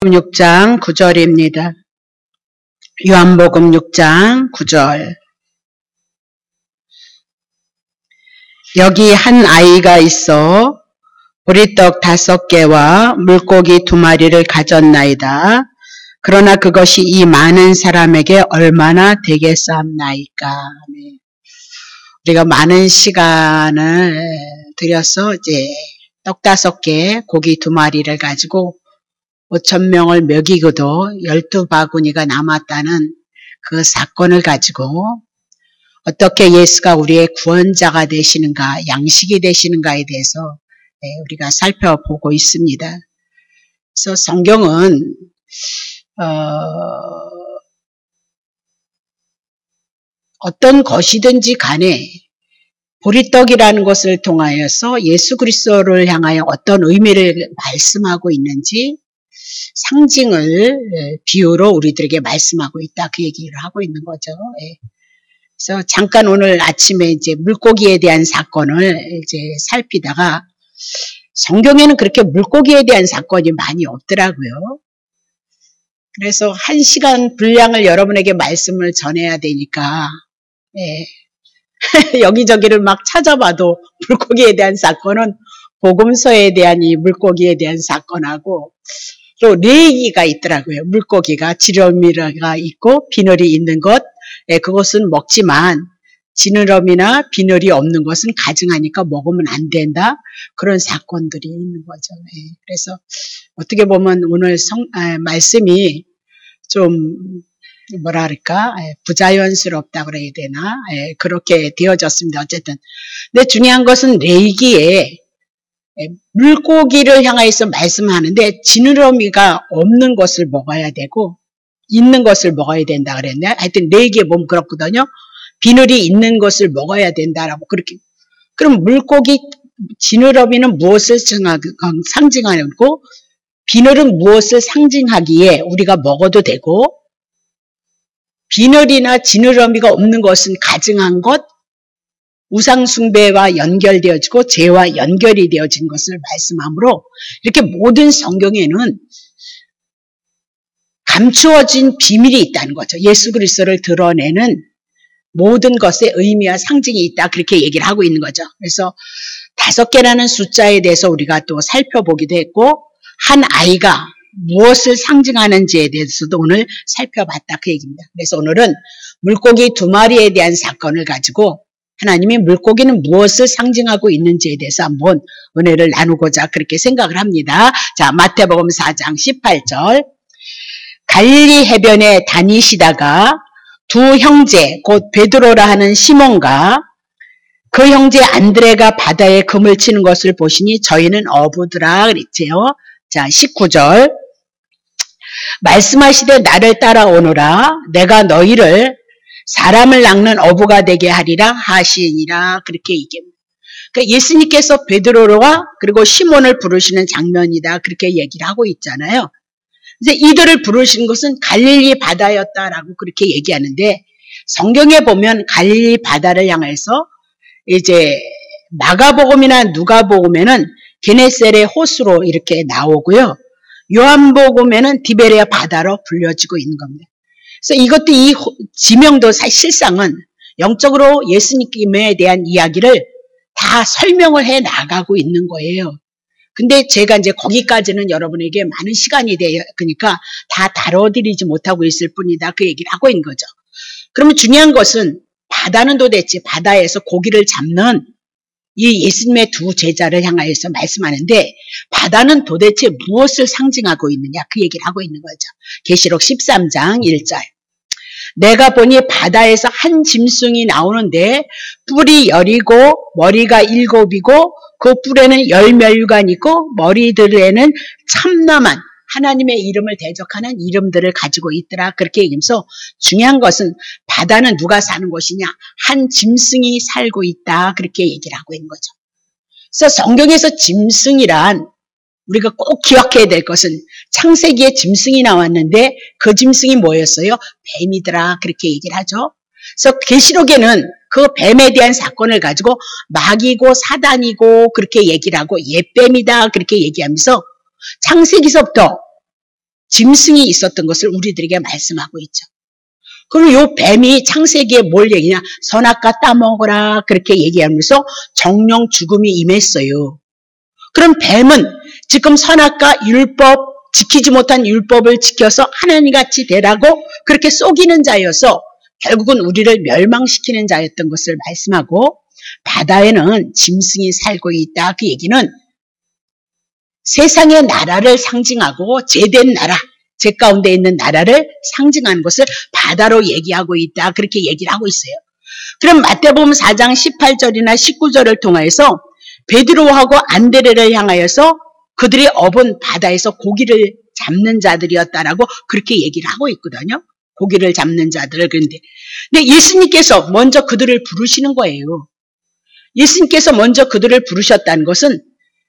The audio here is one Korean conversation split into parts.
6장 9절입니다. 요한복음 6장 9절. 여기 한 아이가 있어 보리떡 5개와 물고기 2마리를 가졌나이다. 그러나 그것이 이 많은 사람에게 얼마나 되겠사옵나이까. 우리가 많은 시간을 들여서 이제 떡 5개, 고기 2마리를 가지고 5,000명을 먹이고도 12바구니가 남았다는 그 사건을 가지고 어떻게 예수가 우리의 구원자가 되시는가, 양식이 되시는가에 대해서 우리가 살펴보고 있습니다. 그래서 성경은 어떤 것이든지 간에 보리떡이라는 것을 통하여서 예수 그리스도를 향하여 어떤 의미를 말씀하고 있는지 상징을 비유로 우리들에게 말씀하고 있다. 그 얘기를 하고 있는 거죠. 그래서 잠깐 오늘 아침에 이제 물고기에 대한 사건을 이제 살피다가 성경에는 그렇게 물고기에 대한 사건이 많이 없더라고요. 그래서 1시간 분량을 여러분에게 말씀을 전해야 되니까 여기저기를 막 찾아봐도 물고기에 대한 사건은 복음서에 대한 이 물고기에 대한 사건하고 또 레이기가 있더라고요. 물고기가 지느러미가 있고 비늘이 있는 것, 그것은 먹지만 지느러미나 비늘이 없는 것은 가증하니까 먹으면 안 된다. 그런 사건들이 있는 거죠. 그래서 어떻게 보면 오늘 말씀이 좀 뭐랄까 부자연스럽다 그래야 되나 그렇게 되어졌습니다. 어쨌든 근데 중요한 것은 레이기에 물고기를 향해서 말씀하는데 지느러미가 없는 것을 먹어야 되고 있는 것을 먹어야 된다 그랬네. 하여튼 레이기에 보면 그렇거든요. 비늘이 있는 것을 먹어야 된다라고 그렇게. 그럼 물고기 지느러미는 무엇을 상징하고 비늘은 무엇을 상징하기에 우리가 먹어도 되고 비늘이나 지느러미가 없는 것은 가증한 것, 우상숭배와 연결되어지고 죄와 연결이 되어진 것을 말씀하므로 이렇게 모든 성경에는 감추어진 비밀이 있다는 거죠. 예수 그리스도를 드러내는 모든 것의 의미와 상징이 있다. 그렇게 얘기를 하고 있는 거죠. 그래서 5개라는 숫자에 대해서 우리가 또 살펴보기도 했고 한 아이가 무엇을 상징하는지에 대해서도 오늘 살펴봤다. 그 얘기입니다. 그래서 오늘은 물고기 2마리에 대한 사건을 가지고 하나님이 물고기는 무엇을 상징하고 있는지에 대해서 한번 은혜를 나누고자 그렇게 생각을 합니다. 자, 마태복음 4장 18절. 갈릴리 해변에 다니시다가 두 형제 곧 베드로라 하는 시몬과 그 형제 안드레가 바다에 그물 치는 것을 보시니 저희는 어부더라 그랬지요. 자, 19절. 말씀하시되 나를 따라오너라 내가 너희를 사람을 낚는 어부가 되게 하리라 하시니라. 그렇게 얘기합니다. 그러니까 예수님께서 베드로와 그리고 시몬을 부르시는 장면이다. 그렇게 얘기를 하고 있잖아요. 이제 이들을 부르신 것은 갈릴리 바다였다라고 그렇게 얘기하는데 성경에 보면 갈릴리 바다를 향해서 이제 마가복음이나 누가복음에는 게네사렛 호수로 이렇게 나오고요. 요한복음에는 디베레아 바다로 불려지고 있는 겁니다. 그래서 이것도 이 지명도 실상은 영적으로 예수님에 대한 이야기를 다 설명을 해 나가고 있는 거예요. 근데 제가 이제 거기까지는 여러분에게 많은 시간이 그러니까 다 다뤄드리지 못하고 있을 뿐이다. 그 얘기를 하고 있는 거죠. 그러면 중요한 것은 바다는 도대체 바다에서 고기를 잡는 이 예수님의 두 제자를 향하여서 말씀하는데 바다는 도대체 무엇을 상징하고 있느냐 그 얘기를 하고 있는 거죠. 계시록 13장 1절. 내가 보니 바다에서 한 짐승이 나오는데 뿔이 10이고 머리가 7이고 그 뿔에는 10멸관이 있고 머리들에는 참남한 하나님의 이름을 대적하는 이름들을 가지고 있더라. 그렇게 얘기하면서 중요한 것은 바다는 누가 사는 곳이냐? 한 짐승이 살고 있다. 그렇게 얘기를 하고 있는 거죠. 그래서 성경에서 짐승이란 우리가 꼭 기억해야 될 것은 창세기에 짐승이 나왔는데 그 짐승이 뭐였어요? 뱀이더라. 그렇게 얘기를 하죠. 그래서 계시록에는 그 뱀에 대한 사건을 가지고 마귀고 사단이고 그렇게 얘기를 하고 옛뱀이다. 그렇게 얘기하면서 창세기서부터 짐승이 있었던 것을 우리들에게 말씀하고 있죠. 그럼 요 뱀이 창세기에 뭘 얘기냐? 선악과 따먹어라 그렇게 얘기하면서 정령 죽음이 임했어요. 그럼 뱀은 지금 선악과 율법, 지키지 못한 율법을 지켜서 하나님같이 되라고 그렇게 속이는 자여서 결국은 우리를 멸망시키는 자였던 것을 말씀하고, 바다에는 짐승이 살고 있다. 그 얘기는 세상의 나라를 상징하고 제된 나라, 제 가운데 있는 나라를 상징하는 것을 바다로 얘기하고 있다. 그렇게 얘기를 하고 있어요. 그럼 마태복음 4장 18절이나 19절을 통해서 베드로하고 안드레를 향하여서 그들이 업은 바다에서 고기를 잡는 자들이었다라고 그렇게 얘기를 하고 있거든요. 고기를 잡는 자들을. 근데 예수님께서 먼저 그들을 부르시는 거예요. 예수님께서 먼저 그들을 부르셨다는 것은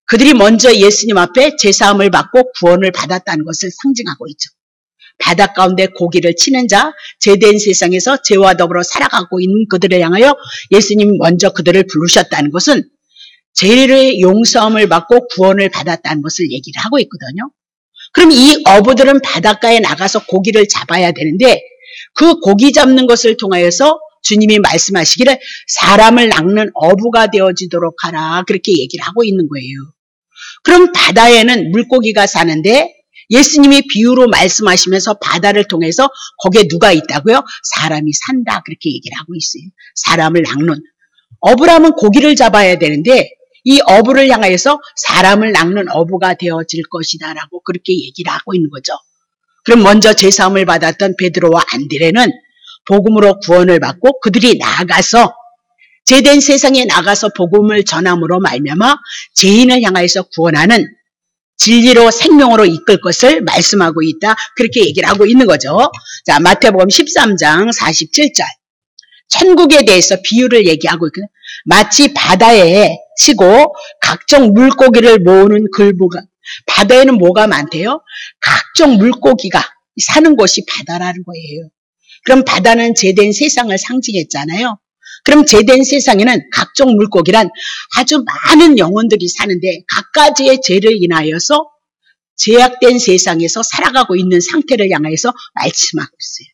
그들이 먼저 예수님 앞에 제사함을 받고 구원을 받았다는 것을 상징하고 있죠. 바다 가운데 고기를 치는 자, 죄된 세상에서 죄와 더불어 살아가고 있는 그들을 향하여 예수님이 먼저 그들을 부르셨다는 것은 죄의 용서함을 받고 구원을 받았다는 것을 얘기를 하고 있거든요. 그럼 이 어부들은 바닷가에 나가서 고기를 잡아야 되는데 그 고기 잡는 것을 통하여서 주님이 말씀하시기를 사람을 낚는 어부가 되어지도록 하라 그렇게 얘기를 하고 있는 거예요. 그럼 바다에는 물고기가 사는데 예수님이 비유로 말씀하시면서 바다를 통해서 거기에 누가 있다고요? 사람이 산다 그렇게 얘기를 하고 있어요. 사람을 낚는. 어부라면 고기를 잡아야 되는데 이 어부를 향하여서 사람을 낚는 어부가 되어질 것이다 라고 그렇게 얘기를 하고 있는 거죠. 그럼 먼저 제사함을 받았던 베드로와 안드레는 복음으로 구원을 받고 그들이 나아가서 죄된 세상에 나가서 복음을 전함으로 말미암아 죄인을 향하여서 구원하는 진리로 생명으로 이끌 것을 말씀하고 있다. 그렇게 얘기를 하고 있는 거죠. 자, 마태복음 13장 47절. 천국에 대해서 비유를 얘기하고 있거든요. 마치 바다에 치고 각종 물고기를 모으는 글부가, 바다에는 뭐가 많대요? 각종 물고기가 사는 곳이 바다라는 거예요. 그럼 바다는 죄된 세상을 상징했잖아요. 그럼 죄된 세상에는 각종 물고기란 아주 많은 영혼들이 사는데 각가지의 죄를 인하여서 제약된 세상에서 살아가고 있는 상태를 향해서 말씀하고 있어요.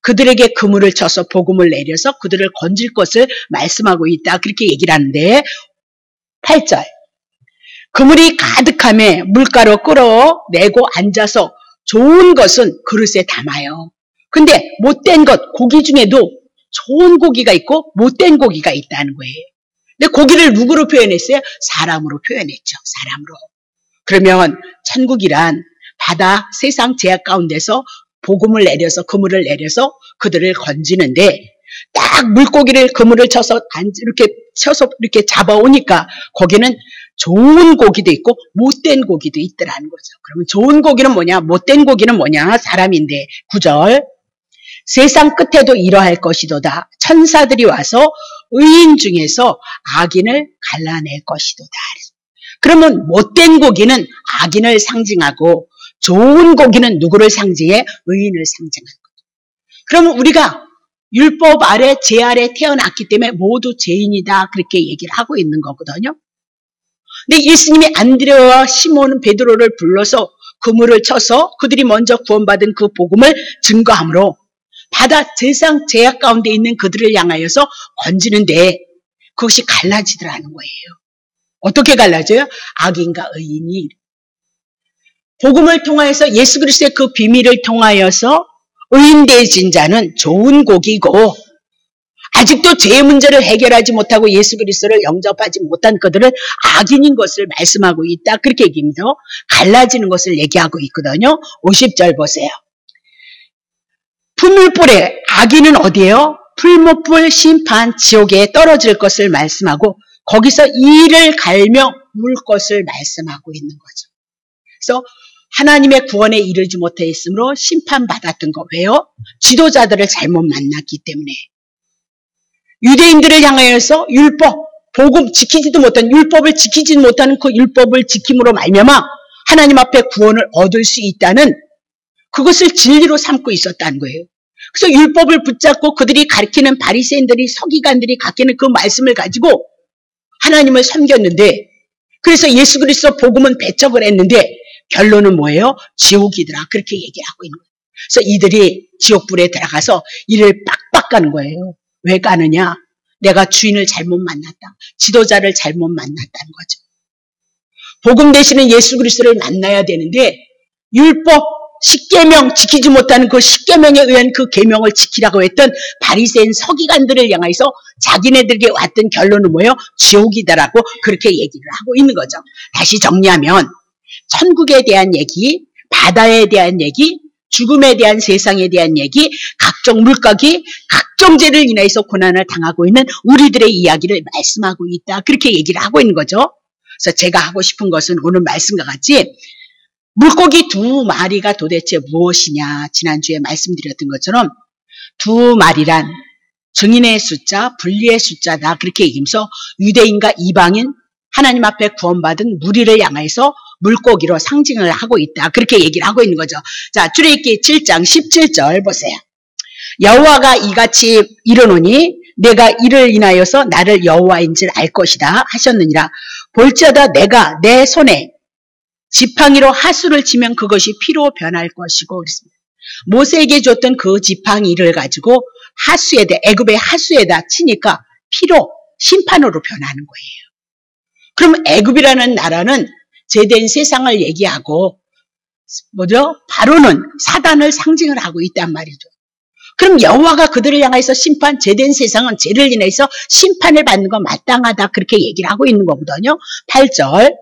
그들에게 그물을 쳐서 복음을 내려서 그들을 건질 것을 말씀하고 있다. 그렇게 얘기를 하는데 8절. 그물이 가득함에 물가로 끌어내고 앉아서 좋은 것은 그릇에 담아요. 근데 못된 것, 고기 중에도 좋은 고기가 있고 못된 고기가 있다는 거예요. 근데 고기를 누구로 표현했어요? 사람으로 표현했죠. 사람으로. 그러면 천국이란 바다 세상 제약 가운데서 복음을 내려서 그물을 내려서 그들을 건지는데 딱 물고기를 그물을 쳐서 이렇게 잡아오니까 거기는 좋은 고기도 있고 못된 고기도 있더라는 거죠. 그러면 좋은 고기는 뭐냐? 못된 고기는 뭐냐? 사람인데 9절. 세상 끝에도 이러할 것이도다. 천사들이 와서 의인 중에서 악인을 갈라낼 것이도다. 그러면 못된 고기는 악인을 상징하고 좋은 고기는 누구를 상징해? 의인을 상징하는 거죠. 그러면 우리가 율법 아래, 죄 아래 태어났기 때문에 모두 죄인이다. 그렇게 얘기를 하고 있는 거거든요. 근데 예수님이 안드레와 시몬 베드로를 불러서 그물을 쳐서 그들이 먼저 구원받은 그 복음을 증거함으로 바다 세상 죄악 가운데 있는 그들을 향하여서 건지는데 그것이 갈라지더라는 거예요. 어떻게 갈라져요? 악인과 의인이. 복음을 통하여서 예수 그리스도의 그 비밀을 통하여서 의인되어진 자는 좋은 고기고 아직도 죄의 문제를 해결하지 못하고 예수 그리스도를 영접하지 못한 그들은 악인인 것을 말씀하고 있다. 그렇게 얘기합니다. 갈라지는 것을 얘기하고 있거든요. 50절 보세요. 풀물불에 악인은 어디예요? 풀무불 심판 지옥에 떨어질 것을 말씀하고 거기서 이를 갈며 울 것을 말씀하고 있는 거죠. 그래서 하나님의 구원에 이르지 못했으므로 심판받았던 거. 왜요? 지도자들을 잘못 만났기 때문에. 유대인들을 향하여서 율법, 복음 지키지도 못한 율법을 지키지 못하는 그 율법을 지킴으로 말미암아 하나님 앞에 구원을 얻을 수 있다는 그것을 진리로 삼고 있었다는 거예요. 그래서 율법을 붙잡고 그들이 가르치는 바리새인들이 서기관들이 가르치는 그 말씀을 가지고 하나님을 섬겼는데 그래서 예수 그리스도 복음은 배척을 했는데 결론은 뭐예요? 지옥이더라. 그렇게 얘기를 하고 있는 거예요. 그래서 이들이 지옥불에 들어가서 이를 빡빡 가는 거예요. 왜 가느냐? 내가 주인을 잘못 만났다. 지도자를 잘못 만났다는 거죠. 복음 되시는 예수 그리스도를 만나야 되는데 율법, 십계명 지키지 못하는 그 십계명에 의한 그 계명을 지키라고 했던 바리새인 서기관들을 향해서 자기네들에게 왔던 결론은 뭐예요? 지옥이다라고 그렇게 얘기를 하고 있는 거죠. 다시 정리하면 천국에 대한 얘기, 바다에 대한 얘기, 죽음에 대한 세상에 대한 얘기, 각종 물고기, 각종 죄를 인해서 고난을 당하고 있는 우리들의 이야기를 말씀하고 있다. 그렇게 얘기를 하고 있는 거죠. 그래서 제가 하고 싶은 것은 오늘 말씀과 같이 물고기 두 마리가 도대체 무엇이냐, 지난주에 말씀드렸던 것처럼 두 마리란 증인의 숫자, 분리의 숫자다. 그렇게 얘기하면서 유대인과 이방인, 하나님 앞에 구원받은 무리를 향해서 물고기로 상징을 하고 있다. 그렇게 얘기를 하고 있는 거죠. 자, 출애굽기 7장 17절 보세요. 여호와가 이같이 이르노니 내가 이를 인하여서 나를 여호와인 줄 알 것이다 하셨느니라. 볼지어다 내가 내 손에 지팡이로 하수를 치면 그것이 피로 변할 것이고 그랬습니다. 모세에게 줬던 그 지팡이를 가지고 하수에다, 애굽의 하수에다 치니까 피로, 심판으로 변하는 거예요. 그럼 애굽이라는 나라는 죄된 세상을 얘기하고 뭐죠? 바로는 사단을 상징을 하고 있단 말이죠. 그럼 여호와가 그들을 향해서 심판, 죄된 세상은 죄를 인해서 심판을 받는 거 마땅하다. 그렇게 얘기를 하고 있는 거거든요. 8절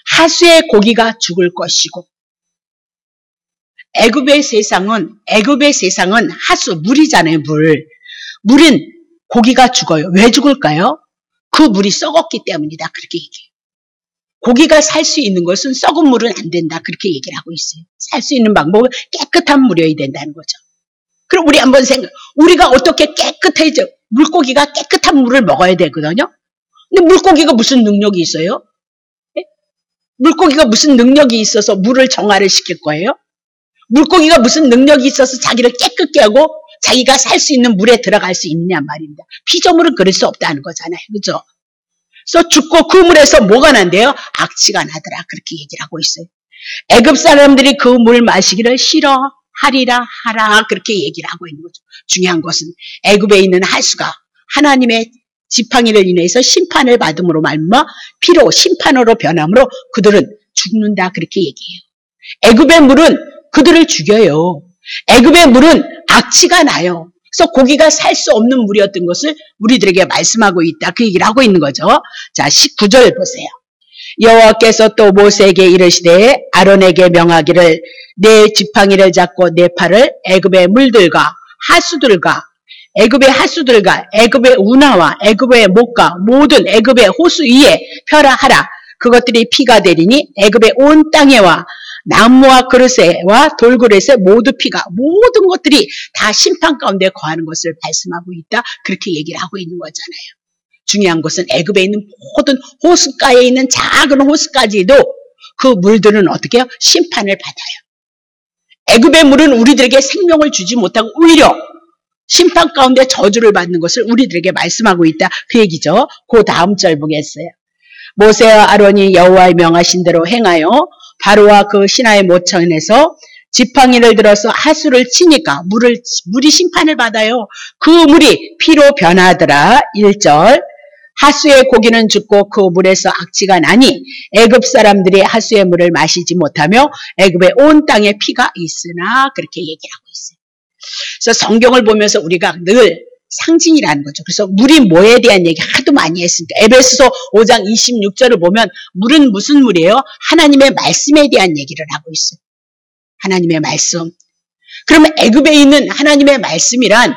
하수의 고기가 죽을 것이고 애굽의 세상은 하수, 물이잖아요. 물은 고기가 죽어요. 왜 죽을까요? 그 물이 썩었기 때문이다. 그렇게 얘기해요. 고기가 살 수 있는 것은 썩은 물은 안 된다. 그렇게 얘기를 하고 있어요. 살 수 있는 방법은 깨끗한 물이어야 된다는 거죠. 그럼 우리 한번 우리가 어떻게 깨끗해져? 물고기가 깨끗한 물을 먹어야 되거든요. 근데 물고기가 무슨 능력이 있어요? 네? 물고기가 무슨 능력이 있어서 물을 정화를 시킬 거예요? 물고기가 무슨 능력이 있어서 자기를 깨끗게 하고 자기가 살 수 있는 물에 들어갈 수 있느냐 말입니다. 피조물은 그럴 수 없다는 거잖아요. 그죠? 그래서 죽고 그 물에서 뭐가 난대요? 악취가 나더라. 그렇게 얘기를 하고 있어요. 애굽 사람들이 그 물 마시기를 싫어하리라 하라. 그렇게 얘기를 하고 있는 거죠. 중요한 것은 애굽에 있는 하수가 하나님의 지팡이를 인해서 심판을 받음으로 말미암아 피로 심판으로 변함으로 그들은 죽는다. 그렇게 얘기해요. 애굽의 물은 그들을 죽여요. 애굽의 물은 악취가 나요. 그래서 고기가 살 수 없는 물이었던 것을 우리들에게 말씀하고 있다. 그 얘기를 하고 있는 거죠. 자, 19절 보세요. 여호와께서 또 모세에게 이르시되 아론에게 명하기를 내 지팡이를 잡고 내 팔을 애굽의 물들과 하수들과 애굽의 운하와 애굽의 목과 모든 애굽의 호수 위에 펴라 하라. 그것들이 피가 되리니 애굽의 온 땅에와 나무와 그릇에와 돌그릇에 모든 것들이 다 심판 가운데 거하는 것을 말씀하고 있다. 그렇게 얘기를 하고 있는 거잖아요. 중요한 것은 애굽에 있는 모든 호숫가에 있는 작은 호숫까지도 그 물들은 어떻게 해요? 심판을 받아요. 애굽의 물은 우리들에게 생명을 주지 못하고 오히려 심판 가운데 저주를 받는 것을 우리들에게 말씀하고 있다. 그 얘기죠. 그 다음 절 보겠어요. 모세와 아론이 여호와의 명하신 대로 행하여 바로와 그 신하의 모천에서 지팡이를 들어서 하수를 치니까 물이 심판을 받아요. 그 물이 피로 변하더라. 1절 하수의 고기는 죽고 그 물에서 악취가 나니 애굽 사람들이 하수의 물을 마시지 못하며 애굽의 온 땅에 피가 있으나 그렇게 얘기하고 있어요. 그래서 성경을 보면서 우리가 늘 상징이라는 거죠. 그래서 물이 뭐에 대한 얘기 하도 많이 했습니다. 에베소서 5장 26절을 보면 물은 무슨 물이에요? 하나님의 말씀에 대한 얘기를 하고 있어요. 하나님의 말씀. 그러면 애굽에 있는 하나님의 말씀이란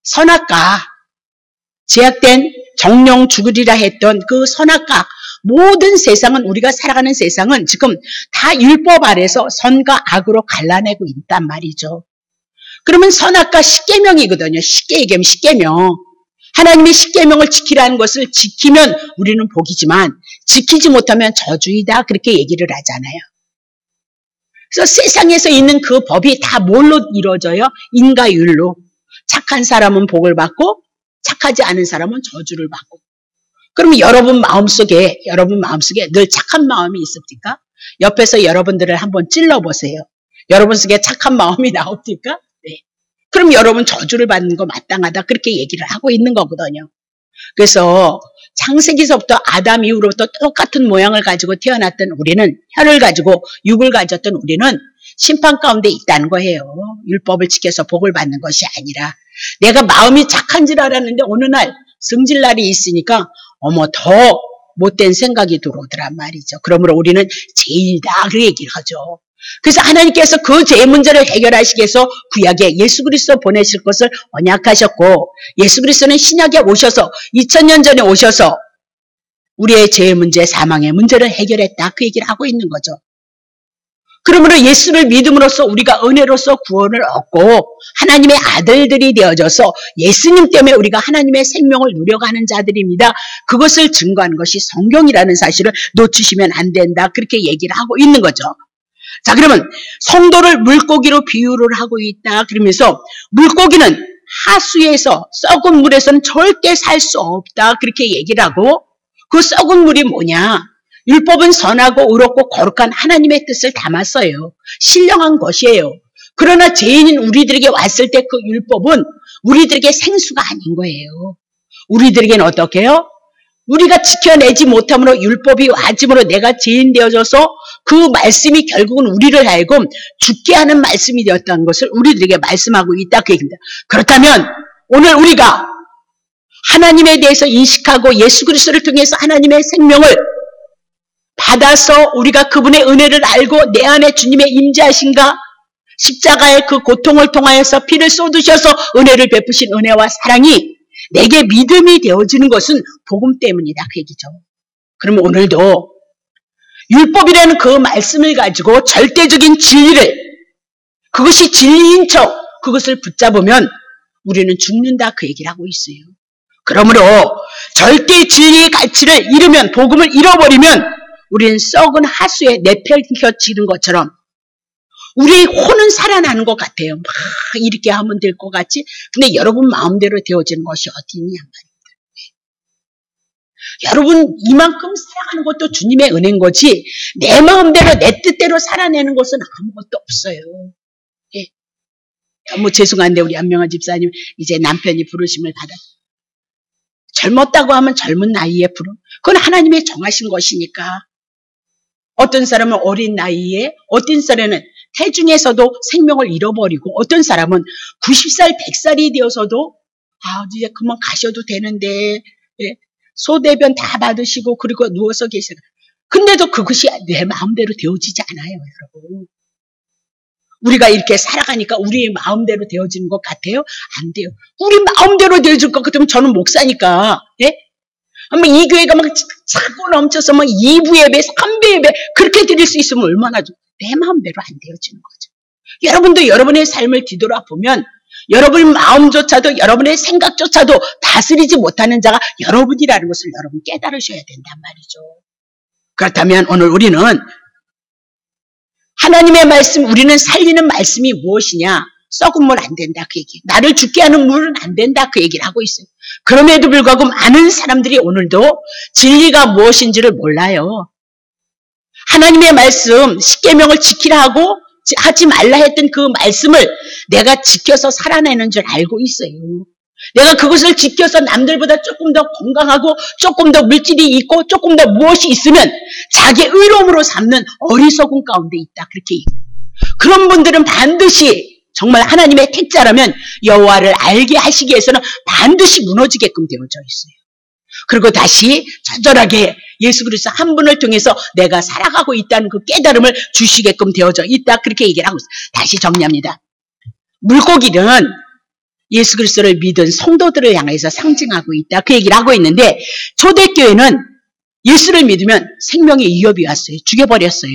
선악과, 제약된 정령 죽으리라 했던 그 선악과, 모든 세상은, 우리가 살아가는 세상은 지금 다 율법 아래서 선과 악으로 갈라내고 있단 말이죠. 그러면 선악과 십계명이거든요. 쉽게 얘기하면 십계명. 하나님의 십계명을 지키라는 것을 지키면 우리는 복이지만 지키지 못하면 저주이다. 그렇게 얘기를 하잖아요. 그래서 세상에서 있는 그 법이 다 뭘로 이루어져요? 인과율로. 착한 사람은 복을 받고 착하지 않은 사람은 저주를 받고. 그러면 여러분 마음속에 늘 착한 마음이 있습니까? 옆에서 여러분들을 한번 찔러보세요. 여러분 속에 착한 마음이 나옵니까? 네. 그럼 여러분 저주를 받는 거 마땅하다. 그렇게 얘기를 하고 있는 거거든요. 그래서 창세기서부터 아담 이후로부터 똑같은 모양을 가지고 태어났던 우리는, 혀를 가지고 육을 가졌던 우리는 심판 가운데 있다는 거예요. 율법을 지켜서 복을 받는 것이 아니라 내가 마음이 착한 줄 알았는데 어느 날 성질날이 있으니까 더 못된 생각이 들어오더란 말이죠. 그러므로 우리는 죄인이다 그 얘기를 하죠. 그래서 하나님께서 그 죄 문제를 해결하시기 위해서 구약에 예수 그리스도 보내실 것을 언약하셨고, 예수 그리스도는 신약에 오셔서 2000년 전에 오셔서 우리의 죄 문제, 사망의 문제를 해결했다 그 얘기를 하고 있는 거죠. 그러므로 예수를 믿음으로써 우리가 은혜로서 구원을 얻고 하나님의 아들들이 되어져서 예수님 때문에 우리가 하나님의 생명을 누려가는 자들입니다. 그것을 증거하는 것이 성경이라는 사실을 놓치시면 안 된다 그렇게 얘기를 하고 있는 거죠. 자, 그러면 성도를 물고기로 비유를 하고 있다 그러면서 물고기는 하수에서 썩은 물에서는 절대 살 수 없다 그렇게 얘기를 하고, 그 썩은 물이 뭐냐? 율법은 선하고 의롭고 거룩한 하나님의 뜻을 담았어요. 신령한 것이에요. 그러나 죄인인 우리들에게 왔을 때 그 율법은 우리들에게 생수가 아닌 거예요. 우리들에게는 어떻게 해요? 우리가 지켜내지 못함으로 율법이 와짐으로 내가 죄인 되어져서 그 말씀이 결국은 우리를 하여금 죽게 하는 말씀이 되었다는 것을 우리들에게 말씀하고 있다 그 얘기입니다. 그렇다면 오늘 우리가 하나님에 대해서 인식하고 예수 그리스도를 통해서 하나님의 생명을 받아서 우리가 그분의 은혜를 알고 내 안에 주님의 임재하신가, 십자가의 그 고통을 통하여서 피를 쏟으셔서 은혜를 베푸신 은혜와 사랑이 내게 믿음이 되어지는 것은 복음 때문이다 그 얘기죠. 그러면 오늘도 율법이라는 그 말씀을 가지고 절대적인 진리를, 그것이 진리인 척 그것을 붙잡으면 우리는 죽는다 그 얘기를 하고 있어요. 그러므로 절대 진리의 가치를 잃으면, 복음을 잃어버리면 우리는 썩은 하수에 내팽겨치는 것처럼 우리의 혼은 살아나는 것 같아요. 막 이렇게 하면 될 것 같지? 근데 여러분 마음대로 되어지는 것이 어디 있냐 말입니다. 여러분 이만큼 살아가는 것도 주님의 은혜인 거지, 내 마음대로 내 뜻대로 살아내는 것은 아무것도 없어요. 예. 너무 죄송한데 우리 안명환 집사님 이제 남편이 부르심을 받아. 젊었다고 하면 젊은 나이에 부름. 그건 하나님의 정하신 것이니까. 어떤 사람은 어린 나이에, 어떤 사람은 태중에서도 생명을 잃어버리고, 어떤 사람은 90살, 100살이 되어서도 이제 그만 가셔도 되는데, 예, 소대변 다 받으시고 그리고 누워서 계세요. 근데도 그것이 내 마음대로 되어지지 않아요, 여러분. 우리가 이렇게 살아가니까 우리의 마음대로 되어지는 것 같아요? 안 돼요. 우리 마음대로 되어질 것 같으면 저는 목사니까, 예? 이 교회가 막 차고 넘쳐서 막 2부 예배, 3배 예배 그렇게 드릴 수 있으면 얼마나 좋아. 내 마음대로 안 되어지는 거죠. 여러분도 여러분의 삶을 뒤돌아보면 여러분의 마음조차도, 여러분의 생각조차도 다스리지 못하는 자가 여러분이라는 것을 여러분 깨달으셔야 된단 말이죠. 그렇다면 오늘 우리는 하나님의 말씀, 우리는 살리는 말씀이 무엇이냐? 썩은 물 안 된다 그 얘기. 나를 죽게 하는 물은 안 된다 그 얘기를 하고 있어요. 그럼에도 불구하고 많은 사람들이 오늘도 진리가 무엇인지를 몰라요. 하나님의 말씀, 십계명을 지키라 하고 하지 말라 했던 그 말씀을 내가 지켜서 살아내는 줄 알고 있어요. 내가 그것을 지켜서 남들보다 조금 더 건강하고 조금 더 물질이 있고 조금 더 무엇이 있으면 자기 의로움으로 삼는 어리석은 가운데 있다 그렇게 얘기해요. 그런 분들은 반드시 정말 하나님의 택자라면 여호와를 알게 하시기 위해서는 반드시 무너지게끔 되어져 있어요. 그리고 다시 처절하게 예수 그리스도 한 분을 통해서 내가 살아가고 있다는 그 깨달음을 주시게끔 되어져 있다 그렇게 얘기를 하고 있어요. 다시 정리합니다. 물고기는 예수 그리스도를 믿은 성도들을 향해서 상징하고 있다 그 얘기를 하고 있는데, 초대교회는 예수를 믿으면 생명의 위협이 왔어요. 죽여버렸어요.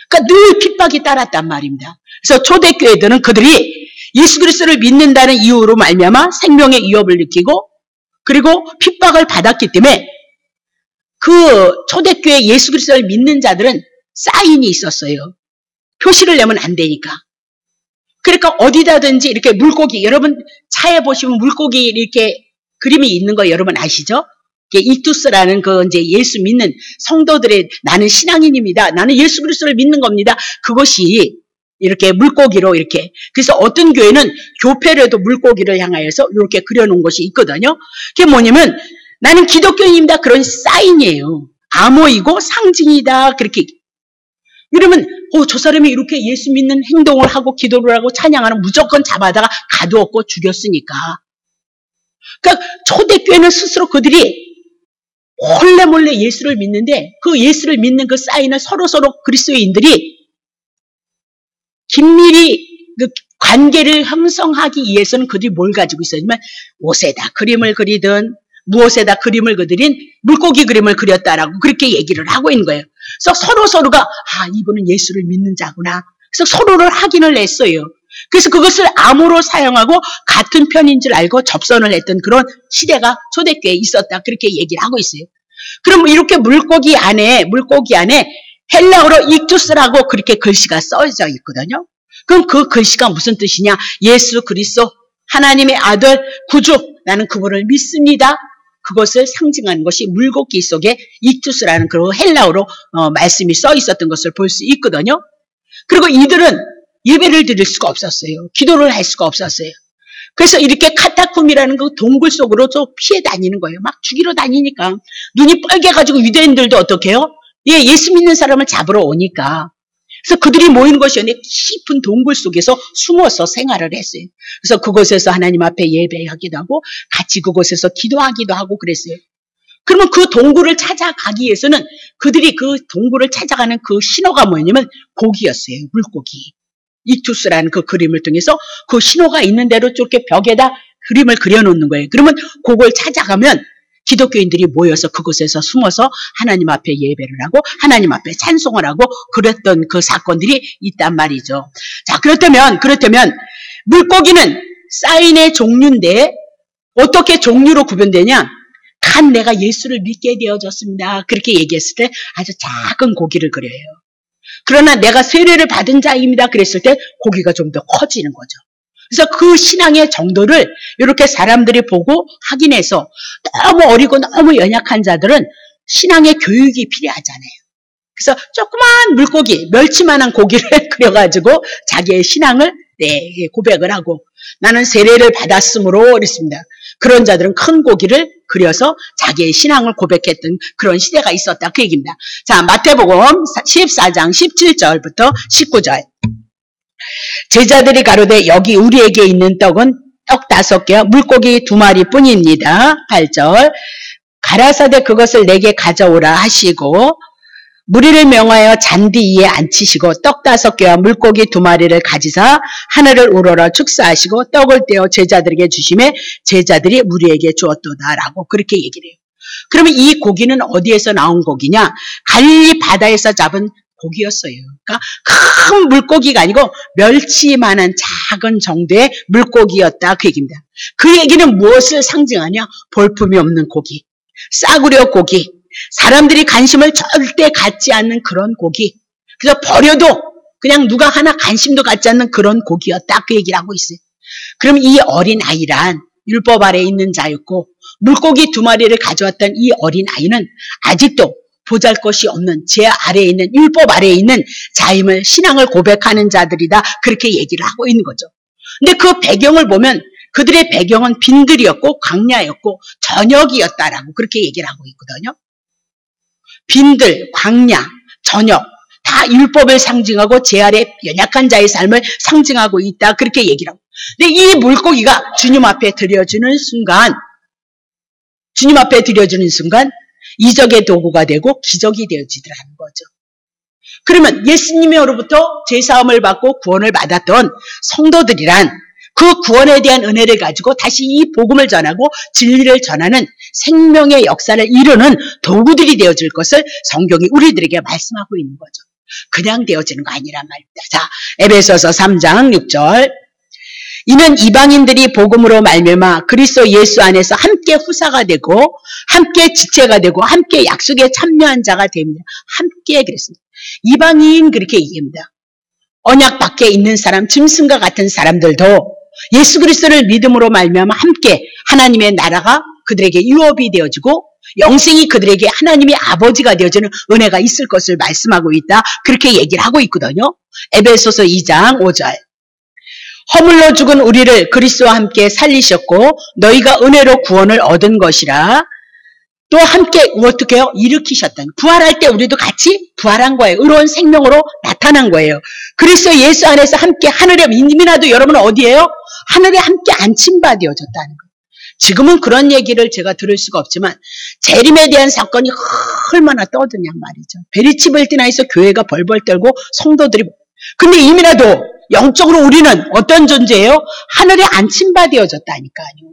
그러니까 늘 핍박이 따랐단 말입니다. 그래서 초대교회들은 그들이 예수 그리스도를 믿는다는 이유로 말미암아 생명의 위협을 느끼고 그리고 핍박을 받았기 때문에 그 초대교회 예수 그리스도를 믿는 자들은 사인이 있었어요. 표시를 내면 안 되니까. 그러니까 어디다든지 이렇게 물고기, 여러분 차에 보시면 물고기 이렇게 그림이 있는 거 여러분 아시죠? 익투스라는 그 이제 예수 믿는 성도들의 나는 신앙인입니다. 나는 예수 그리스도를 믿는 겁니다. 그것이 이렇게 물고기로 이렇게. 그래서 어떤 교회는 교패로도 물고기를 향하여서 이렇게 그려놓은 것이 있거든요. 그게 뭐냐면 나는 기독교인입니다. 그런 사인이에요. 암호이고 상징이다. 그렇게. 이러면 저 사람이 이렇게 예수 믿는 행동을 하고 기도를 하고 찬양하는 무조건 잡아다가 가두었고 죽였으니까. 그러니까 초대교회는 스스로 그들이 몰래 몰래 예수를 믿는데 그 예수를 믿는 그 사인을 서로 그리스도인들이 긴밀히 그 관계를 형성하기 위해서는 그들이 뭘 가지고 있었냐면 옷에다 그림을 그리든 무엇에다 그림을 그리든 물고기 그림을 그렸다라고 그렇게 얘기를 하고 있는 거예요. 그래서 서로가 이분은 예수를 믿는 자구나. 그래서 서로를 확인을 했어요. 그래서 그것을 암호로 사용하고 같은 편인 줄 알고 접선을 했던 그런 시대가 초대교회에 있었다. 그렇게 얘기를 하고 있어요. 그럼 이렇게 물고기 안에 헬라어로 익투스라고 그렇게 글씨가 써져 있거든요. 그럼 그 글씨가 무슨 뜻이냐? 예수 그리스도 하나님의 아들 구주 나는 그분을 믿습니다. 그것을 상징하는 것이 물고기 속에 익투스라는 그 헬라어로 말씀이 써 있었던 것을 볼 수 있거든요. 그리고 이들은 예배를 드릴 수가 없었어요. 기도를 할 수가 없었어요. 그래서 이렇게 카타콤이라는 그 동굴 속으로 좀 피해 다니는 거예요. 막 죽이러 다니니까. 눈이 빨개가지고 유대인들도 어떻게 해요? 예수 믿는 사람을 잡으러 오니까. 그래서 그들이 모이는 것이었는데 깊은 동굴 속에서 숨어서 생활을 했어요. 그래서 그곳에서 하나님 앞에 예배하기도 하고 같이 그곳에서 기도하기도 하고 그랬어요. 그러면 그 동굴을 찾아가기 위해서는 그들이 그 동굴을 찾아가는 그 신호가 뭐냐면 고기였어요. 물고기. 익투스라는 그 그림을 통해서 그 신호가 있는 대로 이렇게 벽에다 그림을 그려놓는 거예요. 그러면 그걸 찾아가면 기독교인들이 모여서 그곳에서 숨어서 하나님 앞에 예배를 하고 하나님 앞에 찬송을 하고 그랬던 그 사건들이 있단 말이죠. 자, 그렇다면 물고기는 사인의 종류인데 어떻게 종류로 구분되냐? 단 내가 예수를 믿게 되어졌습니다. 그렇게 얘기했을 때 아주 작은 고기를 그려요. 그러나 내가 세례를 받은 자입니다. 그랬을 때 고기가 좀 더 커지는 거죠. 그래서 그 신앙의 정도를 이렇게 사람들이 보고 확인해서 너무 어리고 너무 연약한 자들은 신앙의 교육이 필요하잖아요. 그래서 조그만 물고기, 멸치만한 고기를 그려가지고 자기의 신앙을 고백을 하고 나는 세례를 받았으므로 그랬습니다. 그런 자들은 큰 고기를 그려서 자기의 신앙을 고백했던 그런 시대가 있었다. 그 얘기입니다. 자, 마태복음 14장 17절부터 19절. 제자들이 가로되 여기 우리에게 있는 떡은 떡 5개와 물고기 2마리 뿐입니다. 8절. 가라사대 그것을 내게 가져오라 하시고 무리를 명하여 잔디 위에 앉히시고 떡 5개와 물고기 2마리를 가지사 하늘을 우러러 축사하시고 떡을 떼어 제자들에게 주심에 제자들이 무리에게 주었도다라고 그렇게 얘기를 해요. 그러면 이 고기는 어디에서 나온 고기냐? 갈릴리 바다에서 잡은 고기였어요. 그러니까 큰 물고기가 아니고 멸치만한 작은 정도의 물고기였다. 그 얘기입니다. 그 얘기는 무엇을 상징하냐? 볼품이 없는 고기, 싸구려 고기, 사람들이 관심을 절대 갖지 않는 그런 고기. 그래서 버려도 그냥 누가 하나 관심도 갖지 않는 그런 고기였다. 그 얘기를 하고 있어요. 그럼 이 어린 아이란 율법 아래에 있는 자였고 물고기 2마리를 가져왔던 이 어린 아이는 아직도 보잘것이 없는 제 아래에 있는 율법 아래에 있는 자임을 신앙을 고백하는 자들이다. 그렇게 얘기를 하고 있는 거죠. 근데 그 배경을 보면 그들의 배경은 빈들이었고 광야였고 전역이었다라고 그렇게 얘기를 하고 있거든요. 빈들, 광야, 전역 다 율법을 상징하고 제 아래 연약한 자의 삶을 상징하고 있다. 그렇게 얘기를 하고. 근데 이 물고기가 주님 앞에 드려지는 순간 이적의 도구가 되고 기적이 되어지더라는 거죠. 그러면 예수님으로부터 제사함을 받고 구원을 받았던 성도들이란 그 구원에 대한 은혜를 가지고 다시 이 복음을 전하고 진리를 전하는 생명의 역사를 이루는 도구들이 되어질 것을 성경이 우리들에게 말씀하고 있는 거죠. 그냥 되어지는 거 아니란 말입니다. 자, 에베소서 3장 6절. 이는 이방인들이 복음으로 말미암아 그리스도 예수 안에서 함께 후사가 되고 함께 지체가 되고 함께 약속에 참여한 자가 됩니다. 함께 그랬습니다. 이방인 그렇게 얘기합니다. 언약 밖에 있는 사람, 짐승과 같은 사람들도 예수 그리스도를 믿음으로 말미암아 함께 하나님의 나라가 그들에게 유업이 되어지고 영생이 그들에게 하나님의 아버지가 되어주는 은혜가 있을 것을 말씀하고 있다. 그렇게 얘기를 하고 있거든요. 에베소서 2장 5절. 허물로 죽은 우리를 그리스도와 함께 살리셨고 너희가 은혜로 구원을 얻은 것이라. 또 함께 어떻게 해요? 일으키셨다. 부활할 때 우리도 같이 부활한 거예요. 의로운 생명으로 나타난 거예요. 그리스도 예수 안에서 함께 하늘에 이민아도 여러분은 어디예요? 하늘에 함께 안침바 되어졌다는 거예요. 지금은 그런 얘기를 제가 들을 수가 없지만 재림에 대한 사건이 얼마나 떠드냐 말이죠. 베리치벨티나에서 교회가 벌벌 떨고 성도들이 근데 이민아도 영적으로 우리는 어떤 존재예요? 하늘에 안침바 되어졌다니까요.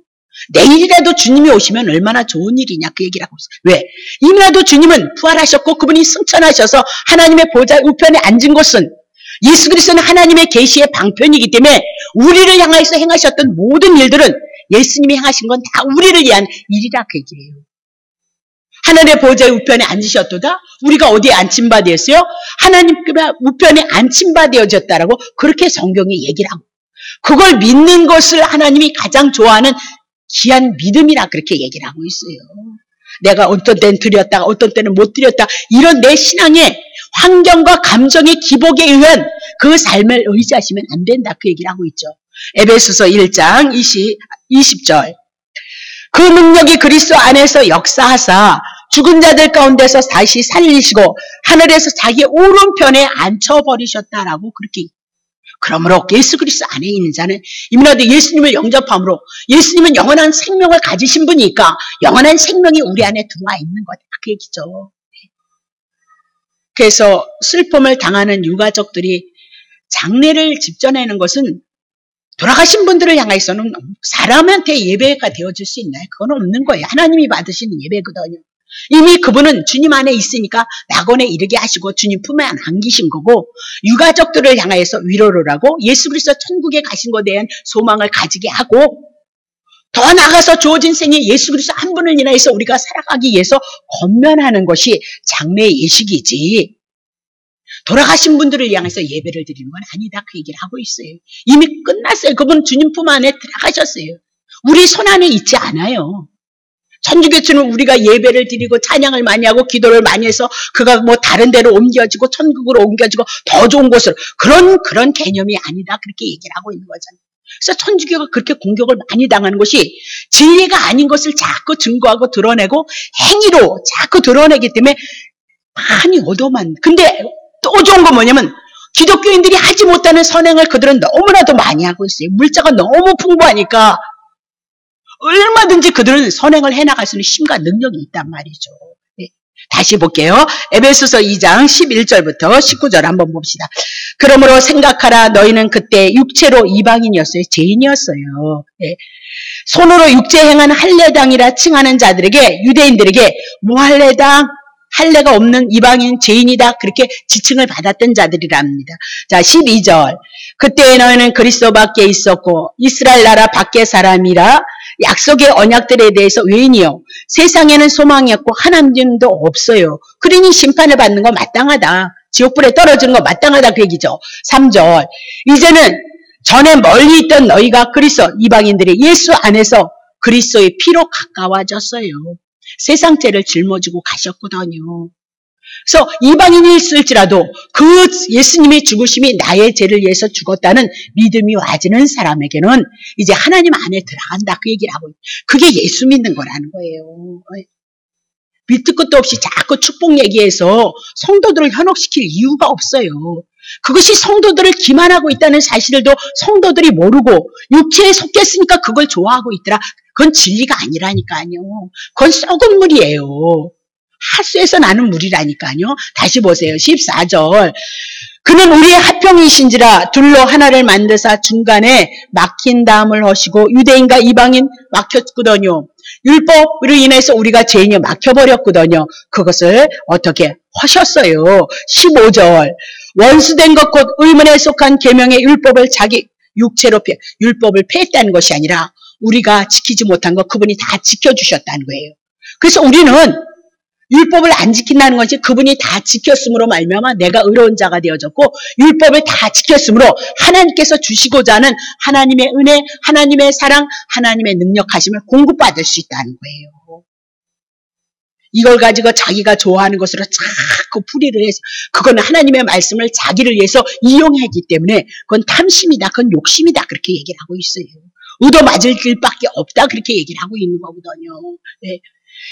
내일이라도 주님이 오시면 얼마나 좋은 일이냐 그 얘기를 하고 있어요. 왜? 이미라도 주님은 부활하셨고 그분이 승천하셔서 하나님의 보좌 우편에 앉은 곳은 예수 그리스도는 하나님의 계시의 방편이기 때문에 우리를 향해서 행하셨던 모든 일들은 예수님이 행하신 건 다 우리를 위한 일이라 그 얘기예요. 하나님의 보좌의 우편에 앉으셨도다. 우리가 어디에 앉힌바 되었어요? 하나님의 우편에 앉힌바 되어졌다라고 그렇게 성경이 얘기를 하고 그걸 믿는 것을 하나님이 가장 좋아하는 귀한 믿음이라 그렇게 얘기를 하고 있어요. 내가 어떤 때는 드렸다가 어떤 때는 못 드렸다. 이런 내 신앙의 환경과 감정의 기복에 의한 그 삶을 의지하시면 안 된다. 그 얘기를 하고 있죠. 에베소서 1장 20절. 그 능력이 그리스도 안에서 역사하사 죽은 자들 가운데서 다시 살리시고 하늘에서 자기 오른편에 앉혀버리셨다라고 그렇게 그러므로 예수 그리스도 안에 있는 자는 이민아도 예수님을 영접함으로 예수님은 영원한 생명을 가지신 분이니까 영원한 생명이 우리 안에 들어와 있는 거다. 그 얘기죠. 그래서 슬픔을 당하는 유가족들이 장례를 집전하는 것은 돌아가신 분들을 향해서는 사람한테 예배가 되어줄 수 있나요? 그건 없는 거예요. 하나님이 받으시는 예배거든요. 이미 그분은 주님 안에 있으니까 낙원에 이르게 하시고 주님 품에 안기신 거고 유가족들을 향해서 위로를 하고 예수 그리스도 천국에 가신 것에 대한 소망을 가지게 하고 더 나아가서 주어진 생에 예수 그리스도 한 분을 인하여서 우리가 살아가기 위해서 권면하는 것이 장래의 예식이지 돌아가신 분들을 향해서 예배를 드리는 건 아니다. 그 얘기를 하고 있어요. 이미 끝났어요. 그분 주님 품 안에 들어가셨어요. 우리 손 안에 있지 않아요. 천주교처럼 우리가 예배를 드리고 찬양을 많이 하고 기도를 많이 해서 그가 뭐 다른 데로 옮겨지고 천국으로 옮겨지고 더 좋은 곳으로 그런 개념이 아니다. 그렇게 얘기를 하고 있는 거잖아요. 그래서 천주교가 그렇게 공격을 많이 당하는 것이 진리가 아닌 것을 자꾸 증거하고 드러내고 행위로 자꾸 드러내기 때문에 많이 얻어만. 근데 또 좋은 건 뭐냐면 기독교인들이 하지 못하는 선행을 그들은 너무나도 많이 하고 있어요. 물자가 너무 풍부하니까 얼마든지 그들은 선행을 해나갈 수 있는 힘과 능력이 있단 말이죠. 네. 다시 볼게요. 에베소서 2장 11절부터 19절 한번 봅시다. 그러므로 생각하라 너희는 그때 육체로 이방인이었어요. 죄인이었어요. 네. 손으로 육체 행한 할례당이라 칭하는 자들에게 유대인들에게 뭐 할례당? 할례가 없는 이방인 죄인이다. 그렇게 지칭을 받았던 자들이랍니다. 자 12절. 그때 너희는 그리스도 밖에 있었고 이스라엘 나라 밖의 사람이라 약속의 언약들에 대해서 외인이요 세상에는 소망이 없고 하나님도 없어요. 그러니 심판을 받는 거 마땅하다. 지옥불에 떨어지는 거 마땅하다 그 얘기죠. 3절. 이제는 전에 멀리 있던 너희가 그리스도 이방인들이 예수 안에서 그리스도의 피로 가까워졌어요. 세상 죄를 짊어지고 가셨거든요. 그래서 이방인이 있을지라도 그 예수님의 죽으심이 나의 죄를 위해서 죽었다는 믿음이 와지는 사람에게는 이제 하나님 안에 들어간다 그 얘기를 하고 그게 예수 믿는 거라는 거예요. 밑도 끝도 없이 자꾸 축복 얘기해서 성도들을 현혹시킬 이유가 없어요. 그것이 성도들을 기만하고 있다는 사실도 성도들이 모르고 육체에 속했으니까 그걸 좋아하고 있더라. 그건 진리가 아니라니까요. 그건 썩은 물이에요. 하수에서 나는 물이라니까요. 다시 보세요. 14절. 그는 우리의 합평이신지라 둘로 하나를 만드사 중간에 막힌 담을 하시고 유대인과 이방인 막혔거든요. 율법으로 인해서 우리가 죄인이 막혀버렸거든요. 그것을 어떻게 하셨어요. 15절. 원수된 것 곧 의문에 속한 계명의 율법을 자기 육체로 율법을 폐했다는 것이 아니라 우리가 지키지 못한 거 그분이 다 지켜주셨다는 거예요. 그래서 우리는 율법을 안 지킨다는 것이 그분이 다 지켰으므로 말미암아 내가 의로운 자가 되어졌고 율법을 다 지켰으므로 하나님께서 주시고자 하는 하나님의 은혜, 하나님의 사랑, 하나님의 능력하심을 공급받을 수 있다는 거예요. 이걸 가지고 자기가 좋아하는 것으로 자꾸 풀이를 해서 그건 하나님의 말씀을 자기를 위해서 이용하기 때문에 그건 탐심이다. 그건 욕심이다. 그렇게 얘기를 하고 있어요. 의도 맞을 길밖에 없다. 그렇게 얘기를 하고 있는 거거든요. 네.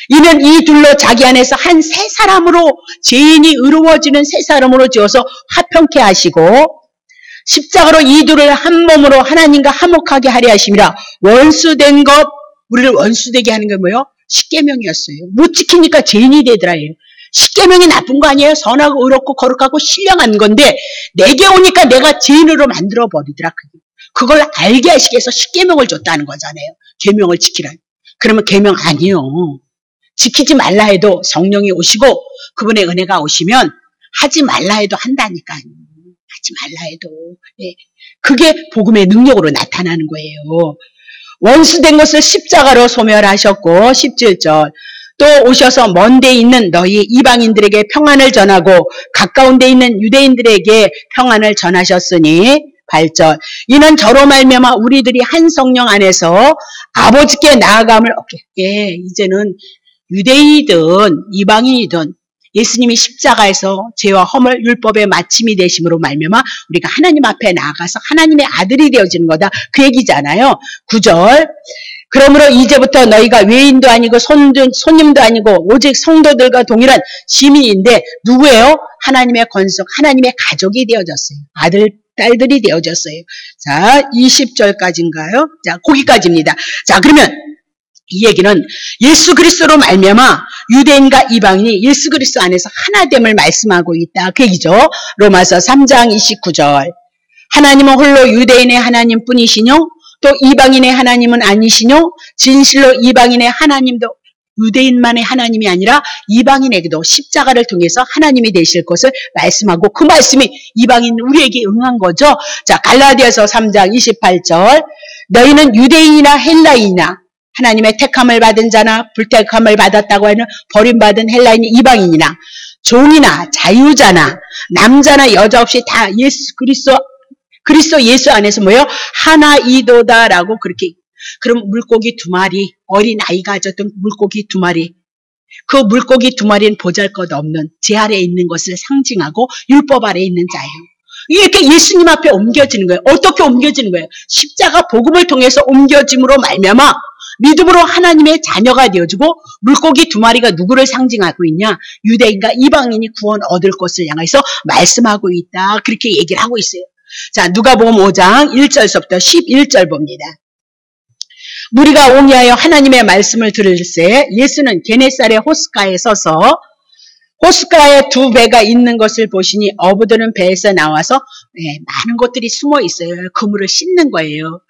이는 이 둘로 자기 안에서 한 새 사람으로 죄인이 의로워지는 새 사람으로 지어서 화평케 하시고 십자가로 이 둘을 한 몸으로 하나님과 화목하게 하려 하심이라. 원수된 것, 우리를 원수되게 하는 게 뭐예요? 십계명이었어요. 못 지키니까 죄인이 되더라. 십계명이 나쁜 거 아니에요? 선하고 의롭고 거룩하고 신령한 건데 내게 오니까 내가 죄인으로 만들어 버리더라. 그걸 알게 하시기 위해서 십계명을 줬다는 거잖아요. 계명을 지키라. 그러면 계명 아니요. 지키지 말라 해도 성령이 오시고 그분의 은혜가 오시면 하지 말라 해도 한다니까요. 하지 말라 해도. 예. 그게 복음의 능력으로 나타나는 거예요. 원수된 것을 십자가로 소멸하셨고 17절 또 오셔서 먼 데 있는 너희 이방인들에게 평안을 전하고 가까운 데 있는 유대인들에게 평안을 전하셨으니 8절 이는 저로 말미암아 우리들이 한 성령 안에서 아버지께 나아감을 얻게. 예, 이제는 유대인이든 이방인이든 예수님이 십자가에서 죄와 허물 율법의 마침이 되심으로 말미암아 우리가 하나님 앞에 나아가서 하나님의 아들이 되어지는 거다. 그 얘기잖아요. 9절 그러므로 이제부터 너희가 외인도 아니고 손님도 아니고 오직 성도들과 동일한 시민인데 누구예요? 하나님의 권속, 하나님의 가족이 되어졌어요. 아들, 딸들이 되어졌어요. 자, 20절까지인가요? 자, 거기까지입니다. 자, 그러면 이 얘기는 예수 그리스도로 말미암아 유대인과 이방인이 예수 그리스도 안에서 하나됨을 말씀하고 있다. 그 얘기죠. 로마서 3장 29절 하나님은 홀로 유대인의 하나님뿐이시뇨 또 이방인의 하나님은 아니시뇨 진실로 이방인의 하나님도 유대인만의 하나님이 아니라 이방인에게도 십자가를 통해서 하나님이 되실 것을 말씀하고 그 말씀이 이방인 우리에게 응한 거죠. 자, 갈라디아서 3장 28절 너희는 유대인이나 헬라인이나 하나님의 택함을 받은 자나 불택함을 받았다고 하는 버림받은 헬라인 이방인이나 종이나 자유자나 남자나 여자 없이 다 예수 그리스도 예수 안에서 뭐예요? 하나이도다라고 그렇게. 그럼 물고기 2마리, 어린 아이가 가졌던 물고기 2마리. 그 물고기 2마리는 보잘것없는 제 아래에 있는 것을 상징하고 율법 아래에 있는 자예요. 이렇게 예수님 앞에 옮겨지는 거예요. 어떻게 옮겨지는 거예요? 십자가 복음을 통해서 옮겨짐으로 말미암아 믿음으로 하나님의 자녀가 되어지고 물고기 2마리가 누구를 상징하고 있냐? 유대인과 이방인이 구원 얻을 것을 향해서 말씀하고 있다. 그렇게 얘기를 하고 있어요. 자, 누가복음 5장 1절서부터 11절 봅니다. 무리가 옹이하여 하나님의 말씀을 들을새 예수는 게네사렛 호숫가에 서서 호숫가에 2배가 있는 것을 보시니 어부들은 배에서 나와서 많은 것들이 숨어 있어요. 그물을 씻는 거예요.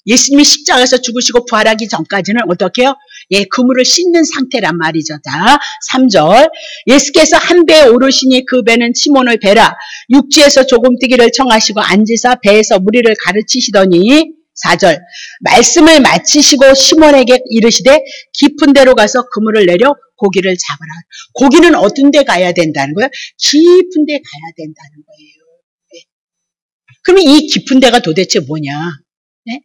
예수님이 십자가에서 죽으시고 부활하기 전까지는 어떻게 해요? 예, 그물을 씻는 상태란 말이죠. 자, 3절. 예수께서 한 배에 오르시니 그 배는 시몬의 배라. 육지에서 조금뜨기를 청하시고 앉으사 배에서 무리를 가르치시더니 4절. 말씀을 마치시고 시몬에게 이르시되 깊은 데로 가서 그물을 내려 고기를 잡으라. 고기는 어떤 데 가야 된다는 거예요? 깊은 데 가야 된다는 거예요. 네. 그럼 이 깊은 데가 도대체 뭐냐? 네?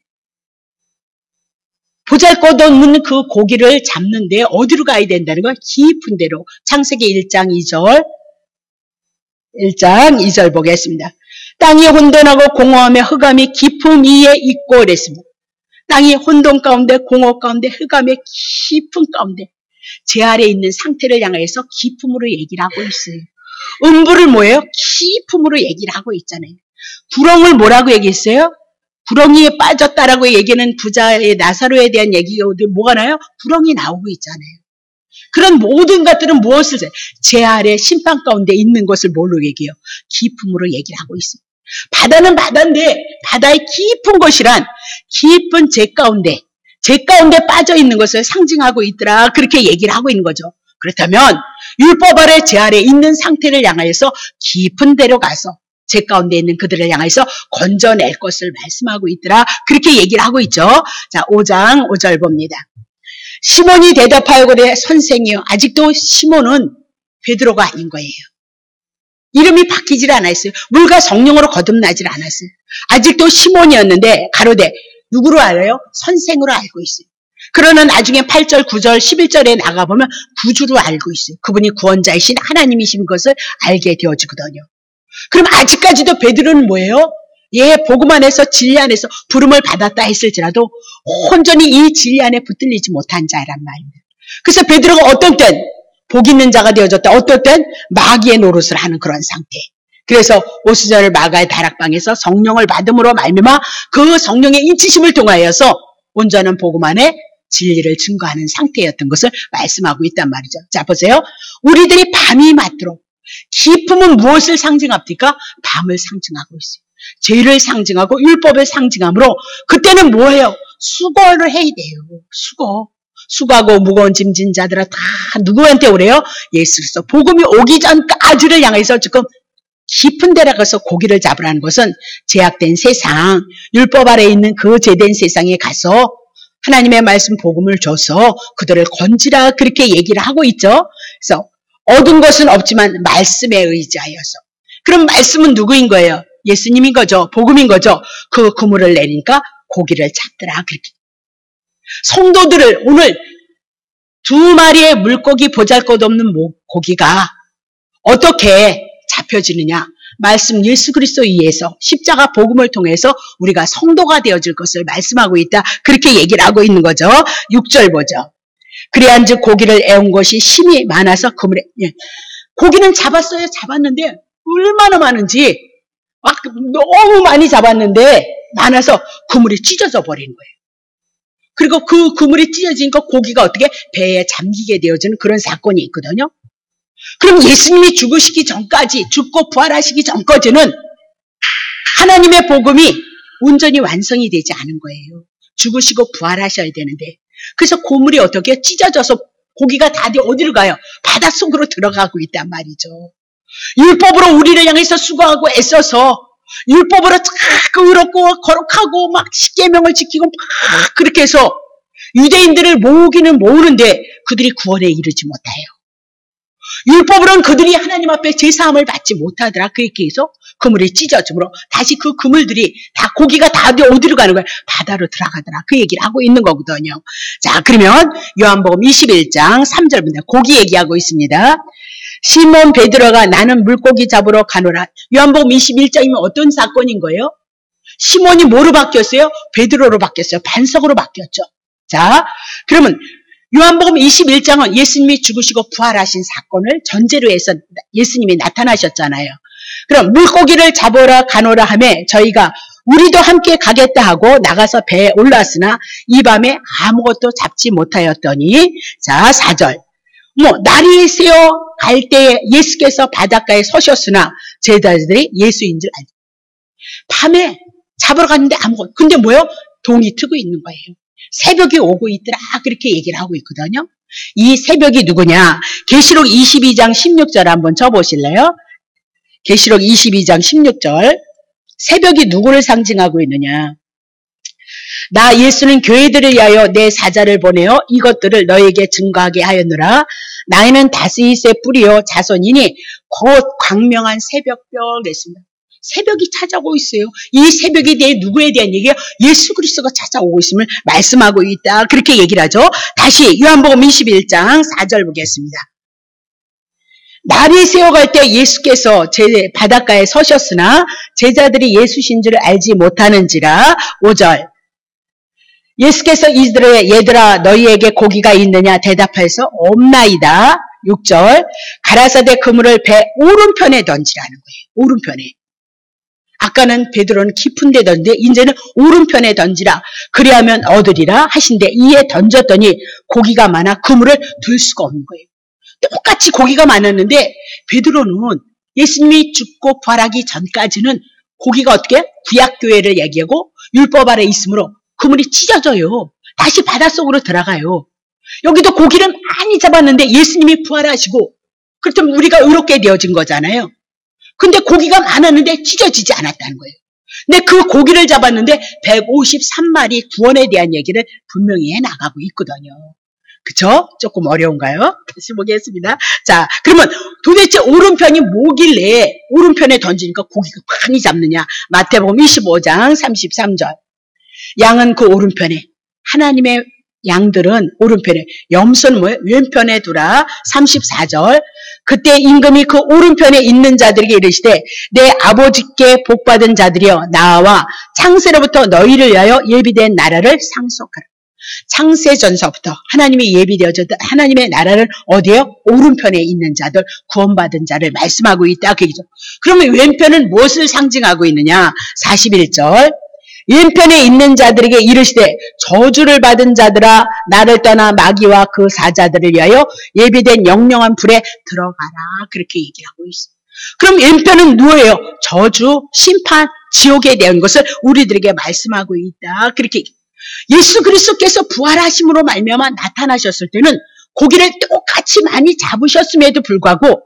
보잘것없는 그 고기를 잡는데 어디로 가야 된다는 거예요? 깊은 데로. 창세기 1장 2절. 1장 2절 보겠습니다. 땅이 혼돈하고 공허함에 흑암이 깊은 이에 있고 그랬습니다. 땅이 혼돈 가운데 공허 가운데 흑암의 깊은 가운데 제 아래에 있는 상태를 향해서 깊음으로 얘기를 하고 있어요. 음부를 뭐예요? 깊음으로 얘기를 하고 있잖아요. 구렁을 뭐라고 얘기했어요? 구렁이에 빠졌다라고 얘기는 부자의 나사로에 대한 얘기가 뭐가 나요? 구렁이 나오고 있잖아요. 그런 모든 것들은 무엇을 제 아래 심판 가운데 있는 것을 뭘로 얘기해요? 깊음으로 얘기를 하고 있습니다. 바다는 바다인데 바다의 깊은 것이란 깊은 제 가운데 빠져 있는 것을 상징하고 있더라. 그렇게 얘기를 하고 있는 거죠. 그렇다면 율법 아래 제 아래 있는 상태를 향하여서 깊은 데로 가서 제 가운데 있는 그들을 향해서 건져낼 것을 말씀하고 있더라. 그렇게 얘기를 하고 있죠. 자, 5장 5절 봅니다. 시몬이 대답하여 그래 선생이요. 아직도 시몬은 베드로가 아닌 거예요. 이름이 바뀌질 않았어요. 물과 성령으로 거듭나질 않았어요. 아직도 시몬이었는데 가로되 누구로 알아요? 선생으로 알고 있어요. 그러나 나중에 8절, 9절, 11절에 나가보면 구주로 알고 있어요. 그분이 구원자이신 하나님이신 것을 알게 되어지거든요. 그럼 아직까지도 베드로는 뭐예요? 복음 안에서 진리 안에서 부름을 받았다 했을지라도 온전히 이 진리 안에 붙들리지 못한 자란 말입니다. 그래서 베드로가 어떤 땐 복 있는 자가 되어졌다. 어떤 땐 마귀의 노릇을 하는 그런 상태. 그래서 오수절 마가의 다락방에서 성령을 받음으로 말미암아 그 성령의 인치심을 통하여서 온전한 복음 안에 진리를 증거하는 상태였던 것을 말씀하고 있단 말이죠. 자, 보세요. 우리들이 밤이 맞도록 기쁨은 무엇을 상징합니까? 밤을 상징하고 있어요. 죄를 상징하고 율법을 상징하므로 그때는 뭐예요? 수고를 해야 돼요. 수고하고 무거운 짐 진 자들아 다 누구한테 오래요? 예수 그리스도. 복음이 오기 전까지를 향해서 지금 깊은 데 나가서 고기를 잡으라는 것은 제약된 세상, 율법 아래에 있는 그 죄된 세상에 가서 하나님의 말씀 복음을 줘서 그들을 건지라 그렇게 얘기를 하고 있죠. 그래서 얻은 것은 없지만 말씀에 의지하여서. 그럼 말씀은 누구인 거예요? 예수님인 거죠. 복음인 거죠. 그 그물을 내리니까 고기를 잡더라. 그렇게. 성도들을 오늘 2마리의 물고기 보잘것없는 고기가 어떻게 잡혀지느냐. 말씀 예수 그리스도 위에서 십자가 복음을 통해서 우리가 성도가 되어질 것을 말씀하고 있다. 그렇게 얘기를 하고 있는 거죠. 6절 보죠. 그래한즉 고기를 애운 것이 심히 많아서 그물에 고기는 잡았는데 얼마나 많은지 막 너무 많이 잡았는데 많아서 그물이 찢어져 버린 거예요. 그리고 그 그물이 찢어지니까 고기가 어떻게 배에 잠기게 되어지는 그런 사건이 있거든요. 그럼 예수님이 죽으시기 전까지, 죽고 부활하시기 전까지는 하나님의 복음이 온전히 완성이 되지 않은 거예요. 죽으시고 부활하셔야 되는데. 그래서 그물이 어떻게 찢어져서 고기가 다 어디로 가요? 바닷속으로 들어가고 있단 말이죠. 율법으로 우리를 향해서 수고하고 애써서 율법으로 자꾸 의롭고 거룩하고 막 십계명을 지키고 막 그렇게 해서 유대인들을 모으기는 모으는데 그들이 구원에 이르지 못해요. 율법으로는 그들이 하나님 앞에 제사함을 받지 못하더라. 그렇게 해서 그물이 찢어지므로 다시 그 그물들이 다 고기가 다 어디로 가는 거야? 바다로 들어가더라. 그 얘기를 하고 있는 거거든요. 자, 그러면 요한복음 21장 3절부터 고기 얘기하고 있습니다. 시몬 베드로가 나는 물고기 잡으러 가노라. 요한복음 21장이면 어떤 사건인 거예요? 시몬이 뭐로 바뀌었어요? 베드로로 바뀌었어요. 반석으로 바뀌었죠. 자, 그러면 요한복음 21장은 예수님이 죽으시고 부활하신 사건을 전제로 해서 예수님이 나타나셨잖아요. 그럼 물고기를 잡으러 가노라 하며 저희가 우리도 함께 가겠다 하고 나가서 배에 올랐으나 이 밤에 아무것도 잡지 못하였더니 자 4절 날이 새어 갈 때에 예수께서 바닷가에 서셨으나 제자들이 예수인 줄 알죠. 밤에 잡으러 갔는데 아무것도. 근데 뭐요? 동이 트고 있는 거예요. 새벽이 오고 있더라. 그렇게 얘기를 하고 있거든요. 이 새벽이 누구냐? 계시록 22장 16절 한번 쳐보실래요? 계시록 22장 16절. 새벽이 누구를 상징하고 있느냐? 나 예수는 교회들을 위하여 내 사자를 보내어 이것들을 너에게 증거하게 하였노라. 나이는 다스이스의 뿌리요 자손이니 곧 광명한 새벽별 그랬습니다. 새벽이 찾아오고 있어요. 이 새벽에 대해 누구에 대한 얘기예요? 예수 그리스도가 찾아오고 있음을 말씀하고 있다. 그렇게 얘기를 하죠. 다시 요한복음 21장 4절 보겠습니다. 날이 새어갈 때 예수께서 바닷가에 서셨으나 제자들이 예수신 줄 알지 못하는지라. 5절 예수께서 이들에게 얘들아 너희에게 고기가 있느냐 대답해서 없나이다. 6절 가라사대 그물을 배 오른편에 던지라는 거예요. 오른편에. 아까는 베드로는 깊은 데 던데 이제는 오른편에 던지라. 그리하면 얻으리라 하신데 이에 던졌더니 고기가 많아 그물을 들 수가 없는 거예요. 똑같이 고기가 많았는데 베드로는 예수님이 죽고 부활하기 전까지는 고기가 어떻게? 구약교회를 얘기하고 율법 아래 있으므로 그물이 찢어져요. 다시 바닷속으로 들어가요. 여기도 고기를 많이 잡았는데 예수님이 부활하시고 그렇다면 우리가 의롭게 되어진 거잖아요. 근데 고기가 많았는데 찢어지지 않았다는 거예요. 근데 그 고기를 잡았는데 153마리 구원에 대한 얘기를 분명히 해나가고 있거든요. 그쵸? 조금 어려운가요? 다시 보겠습니다. 자, 그러면 도대체 오른편이 뭐길래 오른편에 던지니까 고기가 많이 잡느냐? 마태복음 25장 33절. 양은 그 오른편에 하나님의 양들은 오른편에, 염소는 뭐예요? 왼편에 두라. 34절. 그때 임금이 그 오른편에 있는 자들에게 이르시되 내 아버지께 복받은 자들이여 나와 창세로부터 너희를 위하여 예비된 나라를 상속하라. 창세전서부터 하나님이 예비되어졌던 하나님의 나라는 어디에요? 오른편에 있는 자들, 구원받은 자를 말씀하고 있다. 그 얘기죠. 그러면 왼편은 무엇을 상징하고 있느냐? 41절. 왼편에 있는 자들에게 이르시되 저주를 받은 자들아 나를 떠나 마귀와 그 사자들을 위하여 예비된 영영한 불에 들어가라. 그렇게 얘기하고 있어요. 그럼 왼편은 누구예요? 저주, 심판, 지옥에 대한 것을 우리들에게 말씀하고 있다. 그렇게 예수 그리스도께서 부활하심으로 말미암아 나타나셨을 때는 고기를 똑같이 많이 잡으셨음에도 불구하고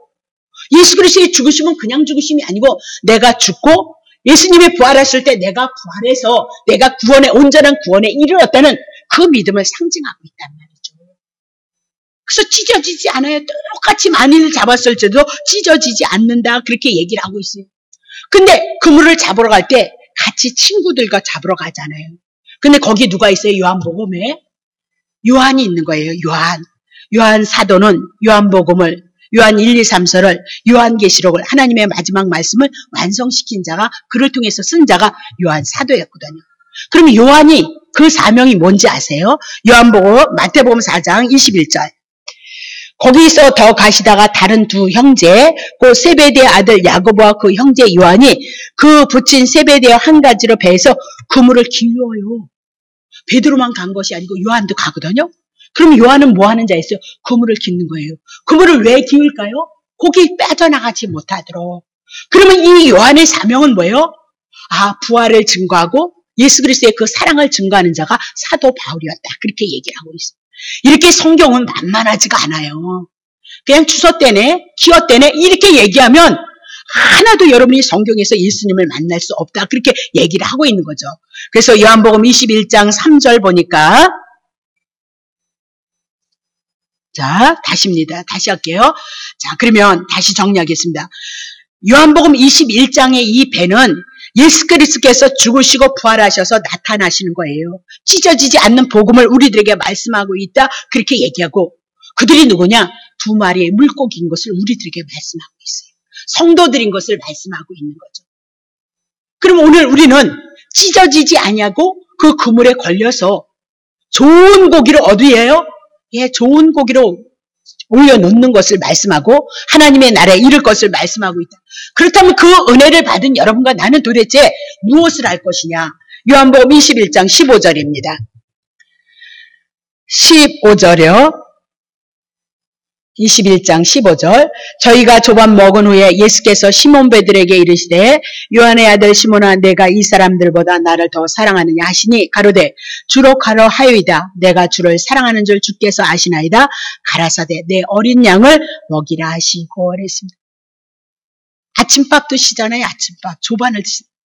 예수 그리스도의 죽으심은 그냥 죽으심이 아니고 내가 죽고 예수님이 부활하실 때 내가 부활해서 내가 구원에 온전한 구원에 이르렀다는 그 믿음을 상징하고 있단 말이죠. 그래서 찢어지지 않아요. 똑같이 많이를 잡았을지도 찢어지지 않는다. 그렇게 얘기를 하고 있어요. 근데 그물을 잡으러 갈 때 같이 친구들과 잡으러 가잖아요. 근데 거기 누가 있어요? 요한복음에 요한이 있는 거예요. 요한 사도는 요한복음을 요한 1, 2, 3서를 요한계시록을 하나님의 마지막 말씀을 완성시킨 자가 그를 통해서 쓴 자가 요한 사도였거든요. 그럼 요한이 그 사명이 뭔지 아세요? 요한복음 마태복음 4장 21절. 거기서 더 가시다가 다른 두 형제, 그 세베대의 아들 야고보와 그 형제 요한이 그 붙인 세베대의 한 가지로 배에서 그물을 기울여요. 베드로만 간 것이 아니고 요한도 가거든요. 그럼 요한은 뭐 하는 자였어요? 그물을 깃는 거예요. 그물을 왜 기울까요? 고기 빠져나가지 못하도록. 그러면 이 요한의 사명은 뭐예요? 부활을 증거하고 예수 그리스도의 그 사랑을 증거하는 자가 사도 바울이었다. 그렇게 얘기를 하고 있어요. 이렇게 성경은 만만하지가 않아요. 그냥 주소 때네, 기어 때네 이렇게 얘기하면 하나도 여러분이 성경에서 예수님을 만날 수 없다. 그렇게 얘기를 하고 있는 거죠. 그래서 요한복음 21장 3절 보니까 자, 다시입니다. 다시 할게요. 자, 그러면 다시 정리하겠습니다. 요한복음 21장의 이 배는 예수 그리스도께서 죽으시고 부활하셔서 나타나시는 거예요. 찢어지지 않는 복음을 우리들에게 말씀하고 있다. 그렇게 얘기하고 그들이 누구냐? 두 마리의 물고기인 것을 우리들에게 말씀하고 있어요. 성도들인 것을 말씀하고 있는 거죠. 그럼 오늘 우리는 찢어지지 아니하고 그 그물에 걸려서 좋은 고기를 어디에요? 예, 좋은 고기로 올려놓는 것을 말씀하고 하나님의 나라에 이를 것을 말씀하고 있다. 그렇다면 그 은혜를 받은 여러분과 나는 도대체 무엇을 할 것이냐? 요한복음 21장 15절입니다. 15절이요. 21장 15절. 저희가 조반 먹은 후에 예수께서 시몬 베드로에게 이르시되 요한의 아들 시몬아 내가 이 사람들보다 나를 더 사랑하느냐 하시니 가로되 주로 가라 하여이다. 내가 주를 사랑하는 줄 주께서 아시나이다. 가라사대 내 어린 양을 먹이라 하시고 그랬습니다. 아침밥 드시잖아요. 아침밥. 조반을 드시잖아요.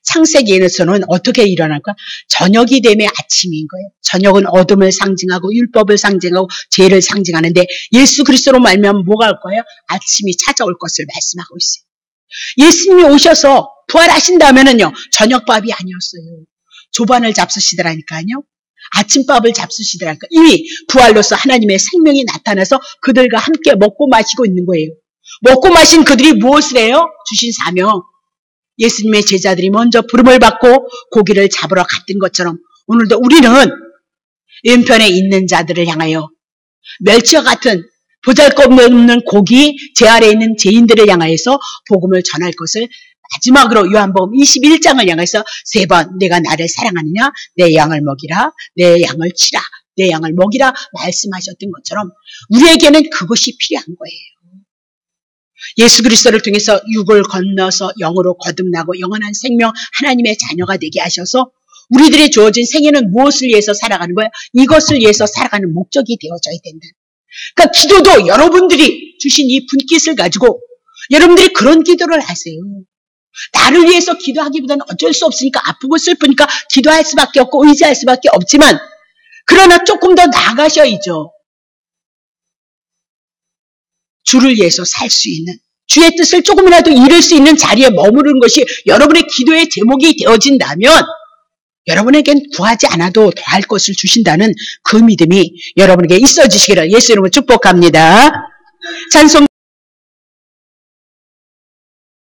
창세기에서는 어떻게 일어날까? 저녁이 되면 아침인 거예요. 저녁은 어둠을 상징하고 율법을 상징하고 죄를 상징하는데 예수 그리스도로 말미암아 뭐가 올 거예요? 아침이 찾아올 것을 말씀하고 있어요. 예수님이 오셔서 부활하신다면은요 저녁밥이 아니었어요. 조반을 잡수시더라니까요. 아침밥을 잡수시더라니까. 이미 부활로서 하나님의 생명이 나타나서 그들과 함께 먹고 마시고 있는 거예요. 먹고 마신 그들이 무엇을 해요? 주신 사명. 예수님의 제자들이 먼저 부름을 받고 고기를 잡으러 갔던 것처럼 오늘도 우리는 왼편에 있는 자들을 향하여 멸치와 같은 보잘것없는 고기, 제 아래에 있는 죄인들을 향하여서 복음을 전할 것을 마지막으로 요한복음 21장을 향해서 3번 내가 나를 사랑하느냐? 내 양을 먹이라, 내 양을 치라, 내 양을 먹이라 말씀하셨던 것처럼 우리에게는 그것이 필요한 거예요. 예수 그리스도를 통해서 육을 건너서 영으로 거듭나고 영원한 생명 하나님의 자녀가 되게 하셔서 우리들의 주어진 생애는 무엇을 위해서 살아가는 거예요? 이것을 위해서 살아가는 목적이 되어져야 된다. 그러니까 기도도 여러분들이 주신 이 분깃을 가지고 여러분들이 그런 기도를 하세요. 나를 위해서 기도하기보다는 어쩔 수 없으니까 아프고 슬프니까 기도할 수밖에 없고 의지할 수밖에 없지만 그러나 조금 더 나아가셔야죠. 주를 위해서 살 수 있는 주의 뜻을 조금이라도 이룰 수 있는 자리에 머무르는 것이 여러분의 기도의 제목이 되어진다면 여러분에겐 구하지 않아도 더할 것을 주신다는 그 믿음이 여러분에게 있어지시기를 예수 이름으로 축복합니다. 찬송